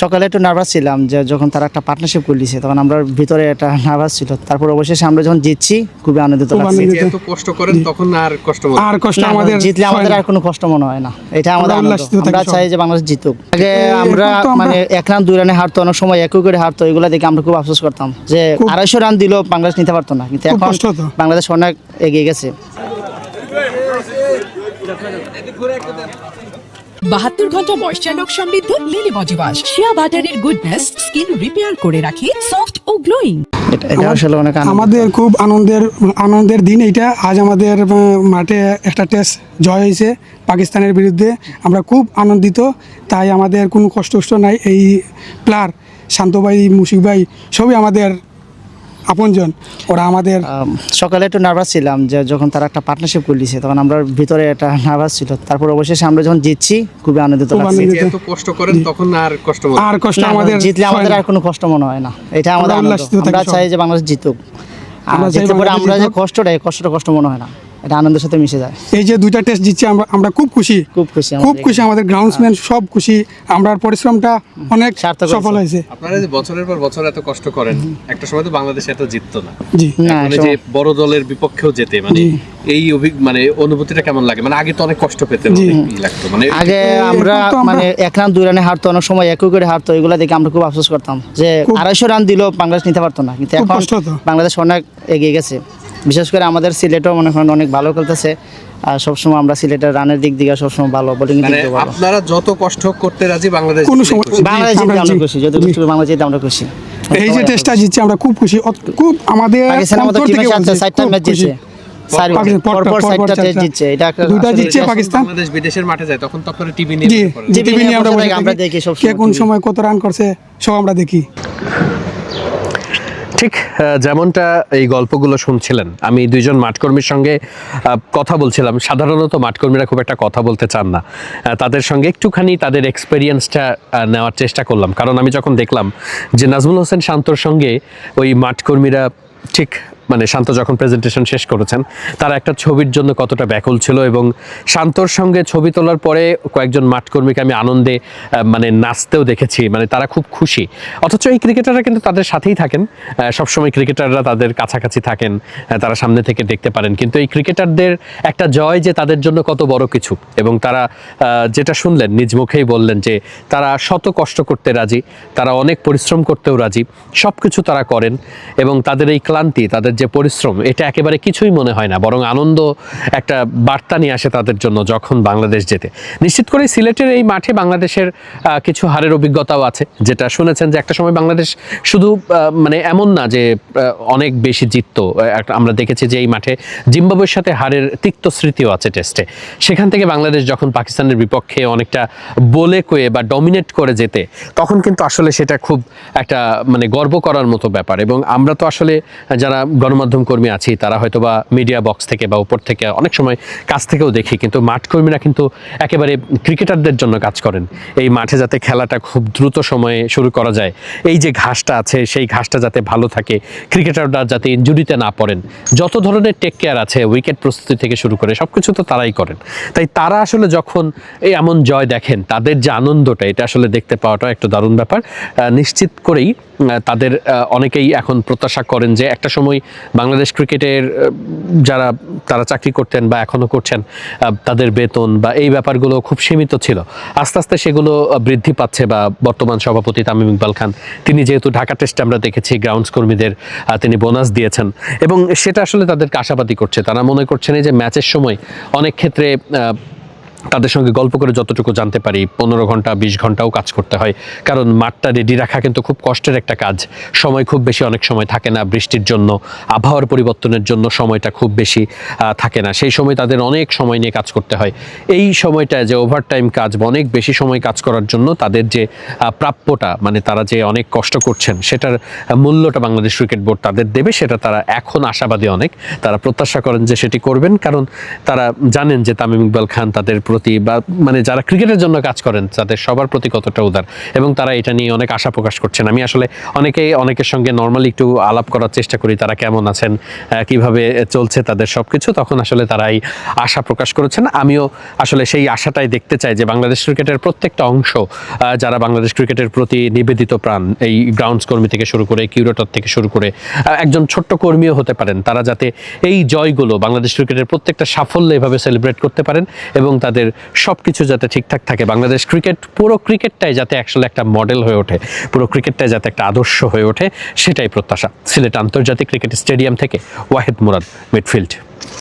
সকালে একটু নার্ভাস ছিলাম যে যখন তারা একটা পার্টনারশিপ করলিছে তখন আমরা ভিতরে একটা নার্ভাস ছিল, তারপর অবশেষে আমরা যখন জিতছি খুবই আনন্দিত লাগছে। এত কষ্ট করেন তখন আর কষ্ট মনে আর কষ্ট না, আমাদের জিতলে আমাদের আর কোনো কষ্ট মনে হয় না, এটা আমাদের আনন্দ। আমরা চাই যে বাংলাদেশ জিতুক। আগে আমরা মানে 1 রান 2 রানে হারতো, অনেক সময় একই করে হারতো, এগুলো দেখে আমরা খুব আফসোস করতাম যে 250 রান দিলেও বাংলাদেশ নিতে পারতো না, কিন্তু এখন বাংলাদেশ অনেক এগিয়ে গেছে। 72 ঘন্টা ময়েশ্চার লক সমৃদ্ধ লিলি বডি ওয়াশ, শিয়া বাটারের গুডনেস স্কিন রিপেয়ার করে রাখে সফট ও গ্লোয়িং। এটা আসলে অনেক আমাদের খুব আনন্দের দিন এইটা। আজ আমাদের মাঠে একটা টেস্ট জয় হয়েছে পাকিস্তানের বিরুদ্ধে, আমরা খুব আনন্দিত। তাই আমাদের কোনো কষ্ট নাই। এই প্লেয়ার শান্ত ভাই, মুশিক ভাই সবই আমাদের আপনজন, ওরা আমাদের। সকালে একটু নার্ভাস ছিলাম যে যখন তারা একটা পার্টনারশিপ করলিছে তখন আমরা ভিতরে একটা নার্ভাস ছিল, তারপর অবশেষে আমরা যখন জিতছি খুবই আনন্দিত লাগছে। এত কষ্ট করেন তখন আর কষ্ট মনে আর কষ্ট আমাদের জিতলে আমাদের আর কোনো কষ্ট মনে হয় না, এটা আমাদের আনন্দ। আমরা চাই যে বাংলাদেশ জিতুক। আমরা যে কষ্টটা কষ্ট মনে হয় না, এটা আনন্দের সাথে মিশে যায়। এই যে 2টা টেস্ট জিতছি আমরা খুব খুশি। আমাদের গ্রাউন্ডসম্যান সব খুশি, আমরা পরিশ্রমটা অনেক সফল হয়েছে। আপনারা যে বছরের পর বছর এত কষ্ট করেন, একটা সময় তো বাংলাদেশ এত জিততো না। জি না, যে বড় দলের বিপক্ষেও যেতে মানে এই মানে অনুভূতিটা কেমন লাগে? মানে আগে তো অনেক কষ্ট পেতেন, অনেক লাগতো। মানে আগে আমরা মানে 1 রান 2 রানে হারতো, অনেক সময় একই করে হারতো, এগুলো দেখে আমরা খুব আফসোস করতাম যে 250 রান দিলেও বাংলাদেশ নিতে পারতো না, কিন্তু এখন বাংলাদেশ অনেক এগিয়ে গেছে। বিশেষ করে আমাদের সিলেটও মনে করেন অনেক ভালো খেলতেছে, আর সবসময় আমরা সিলেটের রানের দিক দিয়ে সবসময় ভালো, বোলিং দিক দিয়ে ভালো। আপনারা যত কষ্ট করতে রাজি, বাংলাদেশ বাংলাদেশ জিতলে আমরা খুশি, যত কষ্ট বাংলাদেশ জিতলে আমরা খুশি। এই যে টেস্টটা জিতছি আমরা খুব খুশি, খুব আমাদের অন্তর থেকে বলছি। 4টা ম্যাচ জিতছে, পরপর 4টা টেস্ট জিতছে, এটা 2টা জিতছে পাকিস্তান। বাংলাদেশ বিদেশের মাঠে যায় তখন তো আপনারা টিভি নিয়ে আমরা দেখি সব কে কোন সময় কত রান করছে সব আমরা দেখি। ঠিক যেমনটা এই গল্পগুলো শুনছিলেন, আমি 2জন মাঠকর্মীর সঙ্গে কথা বলছিলাম। সাধারণত মাঠকর্মীরা খুব একটা কথা বলতে চান না, তাদের সঙ্গে একটুখানি তাদের এক্সপেরিয়েন্সটা নেওয়ার চেষ্টা করলাম। কারণ আমি যখন দেখলাম যে নাজমুল হোসেন শান্তর সঙ্গে ওই মাঠকর্মীরা ঠিক মানে শান্ত যখন প্রেজেন্টেশন শেষ করেছেন, তারা একটা ছবির জন্য কতটা ব্যাকুল ছিল, এবং শান্তর সঙ্গে ছবি তোলার পরে কয়েকজন মাঠকর্মীকে আমি আনন্দে মানে নাচতেও দেখেছি, মানে তারা খুব খুশি। অথচ এই ক্রিকেটাররা কিন্তু তাদের সাথেই থাকেন, সবসময় ক্রিকেটাররা তাদের কাছাকাছি থাকেন, তারা সামনে থেকে দেখতে পারেন, কিন্তু এই ক্রিকেটারদের একটা জয় যে তাদের জন্য কত বড় কিছু। এবং তারা যেটা শুনলেন নিজ মুখেই বললেন যে তারা শত কষ্ট করতে রাজি, তারা অনেক পরিশ্রম করতেও রাজি, সব কিছু তারা করেন, এবং তাদের এই ক্লান্তি, তাদের যে পরিশ্রম, এটা একেবারে কিছুই মনে হয় না, বরং আনন্দ একটা বার্তা নিয়ে আসে তাদের জন্য যখন বাংলাদেশ জেতে। নিশ্চিত করে সিলেটের এই মাঠে বাংলাদেশের কিছু হারের অভিজ্ঞতাও আছে, যেটা শুনেছেন যে একটা সময় বাংলাদেশ শুধু মানে এমন না যে অনেক বেশি জিততো, আমরা দেখেছি যে এই মাঠে জিম্বাবুয়ের সাথে হারের তিক্ত স্মৃতিও আছে টেস্টে। সেখান থেকে বাংলাদেশ যখন পাকিস্তানের বিপক্ষে অনেকটা বলে কয়ে বা ডমিনেট করে যেতে, তখন কিন্তু আসলে সেটা খুব একটা মানে গর্ব করার মতো ব্যাপার। এবং আমরা তো আসলে যারা গণমাধ্যম কর্মী আছি, তারা হয়তো বা মিডিয়া বক্স থেকে বা উপর থেকে অনেক সময় কাছ থেকেও দেখি, কিন্তু মাঠকর্মীরা কিন্তু একেবারে ক্রিকেটারদের জন্য কাজ করেন। এই মাঠে যাতে খেলাটা খুব দ্রুত সময়ে শুরু করা যায়, এই যে ঘাসটা আছে সেই ঘাসটা যাতে ভালো থাকে, ক্রিকেটাররা যাতে ইনজুরিতে না পড়েন, যত ধরনের টেক কেয়ার আছে, উইকেট প্রস্তুতি থেকে শুরু করে সব কিছু তো তারাই করেন। তাই তারা আসলে যখন এই এমন জয় দেখেন, তাদের যে আনন্দটা, এটা আসলে দেখতে পাওয়াটা একটা দারুণ ব্যাপার। নিশ্চিত করেই তাদের অনেকেই এখন প্রত্যাশা করেন যে একটা সময় বাংলাদেশ ক্রিকেটের যারা তারা চাকরি করতেন বা এখনও করছেন, তাদের বেতন বা এই ব্যাপারগুলো খুব সীমিত ছিল, আস্তে আস্তে সেগুলো বৃদ্ধি পাচ্ছে। বা বর্তমান সভাপতি তামিম ইকবাল খান, তিনি যেহেতু ঢাকা টেস্টে আমরা দেখেছি গ্রাউন্ডস কর্মীদের তিনি বোনাস দিয়েছেন, এবং সেটা আসলে তাদেরকে আশাবাদী করছে। তারা মনে করছেন যে ম্যাচের সময় অনেক ক্ষেত্রে তাদের সঙ্গে গল্প করে যতটুকু জানতে পারি 15 ঘন্টা 20 ঘন্টাও কাজ করতে হয়, কারণ মাঠটা রেডি রাখা কিন্তু খুব কষ্টের একটা কাজ। সময় খুব বেশি অনেক সময় থাকে না, বৃষ্টির জন্য, আবহাওয়ার পরিবর্তনের জন্য সময়টা খুব বেশি থাকে না, সেই সময় তাদের অনেক সময় নিয়ে কাজ করতে হয়। এই সময়টা যে ওভারটাইম কাজ বা অনেক বেশি সময় কাজ করার জন্য তাদের যে প্রাপ্যটা, মানে তারা যে অনেক কষ্ট করছেন, সেটার মূল্যটা বাংলাদেশ ক্রিকেট বোর্ড তাদের দেবে, সেটা তারা এখন আশাবাদী। অনেক তারা প্রত্যাশা করেন যে সেটি করবেন, কারণ তারা জানেন যে তামিম ইকবাল খান তাদের প্রতি বা মানে যারা ক্রিকেটের জন্য কাজ করেন তাদের সবার প্রতি কতটা উদার, এবং তারা এটা নিয়ে অনেক আশা প্রকাশ করছেন। আমি আসলে অনেকের সঙ্গে নর্মালি একটু আলাপ করার চেষ্টা করি, তারা কেমন আছেন, কিভাবে চলছে তাদের সব কিছু, তখন আসলে তারাই আশা প্রকাশ করেছেন। আমিও আসলে সেই আশাটাই দেখতে চাই যে বাংলাদেশ ক্রিকেটের প্রত্যেকটা অংশ, যারা বাংলাদেশ ক্রিকেটের প্রতি নিবেদিত প্রাণ, এই গ্রাউন্ডস কর্মী থেকে শুরু করে কিউরেটর থেকে শুরু করে একজন ছোট্ট কর্মীও হতে পারেন, তারা যাতে এই জয়গুলো, বাংলাদেশ ক্রিকেটের প্রত্যেকটা সাফল্য এভাবে সেলিব্রেট করতে পারেন এবং তাদের সব কিছু যাতে ঠিকঠাক থাকে। বাংলাদেশ ক্রিকেট, পুরো ক্রিকেটটাই যাতে আসলে একটা মডেল হয়ে ওঠে, পুরো ক্রিকেটটাই যাতে একটা আদর্শ হয়ে ওঠে, সেটাই প্রত্যাশা। সিলেট আন্তর্জাতিক ক্রিকেট স্টেডিয়াম থেকে ওয়াহিদ মুরাদ, মিডফিল্ড।